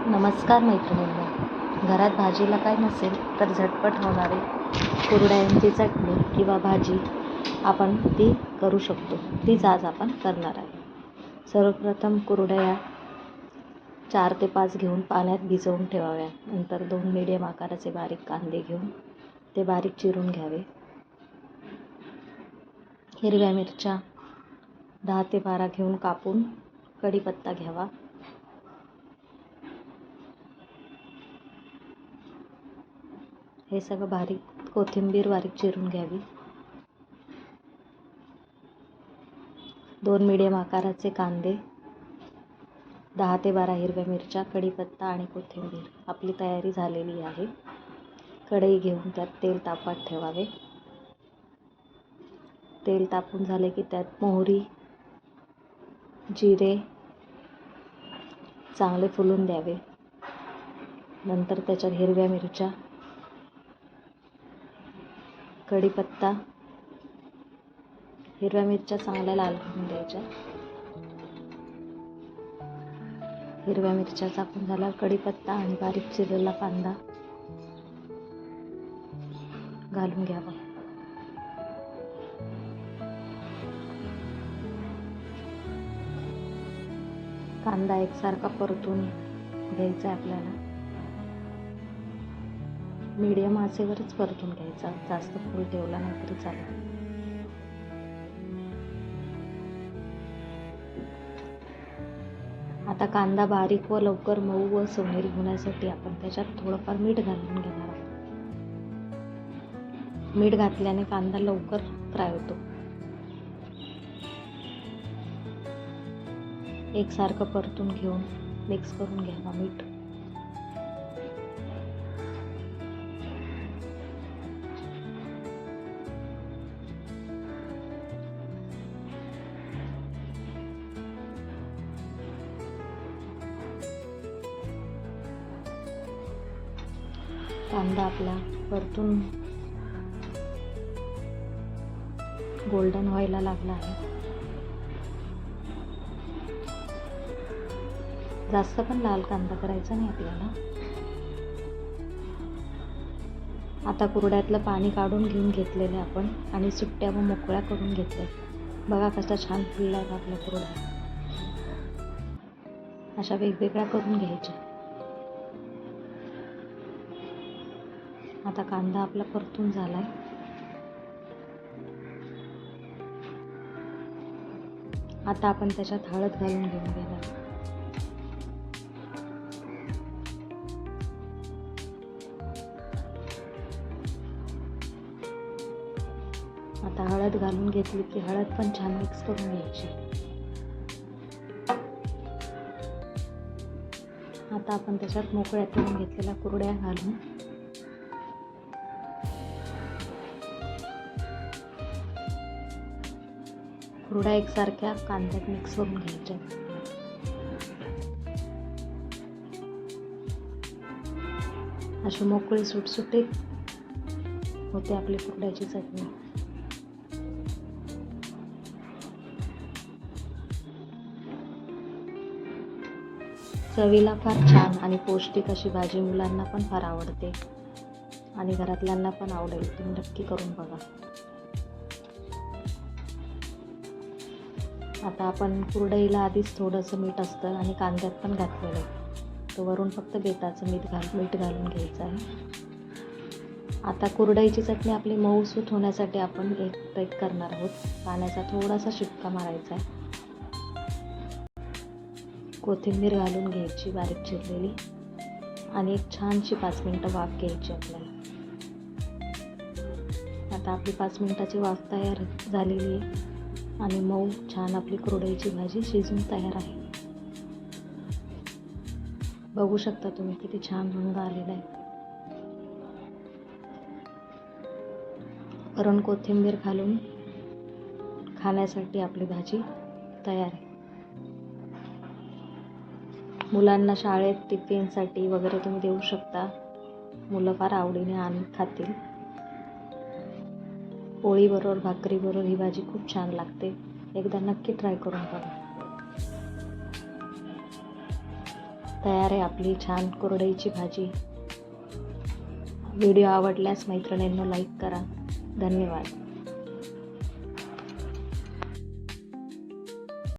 नमस्कार मैत्रिणींनो, घरात भाजीला काय नसेल तर झटपट होणारी कुरडयांची चटणी किंवा भाजी आपण ती करू शकतो. तीच आज आपण करणार आहे. सर्वप्रथम कुरडया 4 ते 5 घेऊन पाण्यात भिजवून ठेवाव्या. नंतर 2 मीडियम आकाराचे बारीक कांदे घेऊन ते बारीक चिरून घ्यावे. हिरव्या मिरच्या 10 ते 12 घेऊन कापून कढीपत्ता घ्यावा. हे सगळं बारीक कोथिंबीर बारीक चिरून घ्यावी. 2 मीडियम आकाराचे कांदे, 10 ते 12 हिरव्या मिरच्या, कढीपत्ता आणि कोथिंबीर. आपली तयारी झालेली आहे. कढई घेऊन त्यात तेल तापत ठेवावे. तेल तापून झाले की त्यात मोहरी, जिरे चांगले फुलून द्यावे. नंतर त्याच्यात हिरव्या मिरच्या, कढीपत्ता, हिरव्या मिरच्या चांगल्या लाल करून द्यायच्या. हिरव्या मिरच्या चाकून झाल्यावर कढीपत्ता आणि बारीक चिरलेला कांदा घालून घ्यावा. कांदा एकसारखा परतून घ्यायचा आपल्याला. मीडियम आचेवरच परतून घ्यायचा, जास्त फुल ठेवला नाही तरी चालेल. आता कांदा बारीक व लवकर मऊ व सोनेरी होण्यासाठी आपण त्याच्यात थोडंफार मीठ घालून घेणार आहोत. मीठ घातल्याने कांदा लवकर फ्राय होतो. एकसारखं परतून घेऊन मिक्स करून घ्यावा मीठ. कांदा आपला परतून गोल्डन व्हायला लागला आहे. जास्त पण लाल कांदा करायचा नाही आपल्याला. आता कुरड्यातलं पाणी काढून घेऊन घेतलेले आपण आणि सुट्ट्या व मोकळ्या करून घेतल्या. बघा कशा छान फुलल्या आपल्या कुरड्या. अशा वेगवेगळ्या करून घ्यायच्या. आता कांदा आपला परतून झालाय. आता आपण त्याच्यात हळद घालून घेऊन घेणार. आता हळद घालून घेतली की हळद पण छान मिक्स करून घ्यायची. आता आपण त्याच्यात मोकळ्या करून घेतलेल्या कुरड्या घालून कुरड्या एकसारख्या कांद्यात मिक्स करून घ्यायच्या. अशी मोकळी सुटसुटीत होते आपली कुरड्याची चटणी. चवीला फार छान आणि पौष्टिक अशी भाजी मुलांना पण फार आवडते आणि घरातल्यांना पण आवडेल. तुम्ही नक्की करून बघा. आता आपण कुरडईला आधीच थोडंसं मीठ असतं आणि कांद्यात पण घातलेलं आहे. तर वरून फक्त बेताचं मीठ घालून घ्यायचं आहे. आता कुरडईची चटणी आपली मऊसूत होण्यासाठी आपण एक ट्रेक करणार आहोत. पाण्याचा थोडासा शिपका मारायचा आहे. कोथिंबीर घालून घ्यायची बारीक चिरलेली आणि एक छानशी 5 मिनिटं वाफ घ्यायची आपल्याला. आता आपली 5 मिनिटाची वाफ तयार झालेली आहे आणि मऊ छान आपली कुरडईची भाजी शिजून तयार आहे. बघू शकता तुम्ही किती छान रंग आलेला आहे. वरून कोथिंबीर घालून खाण्यासाठी आपली भाजी तयार आहे. मुलांना शाळेत टिफिनसाठी वगैरे तुम्ही देऊ शकता. मुलं फार आवडीने आणि खातील. पोळीबरोबर भाकरीबरोबर ही भाजी खूप छान लागते. एकदा नक्की ट्राय करून बघा. तयार आहे आपली छान कुरडईची भाजी. व्हिडिओ आवडल्यास मैत्रिणींनो लाईक करा. धन्यवाद.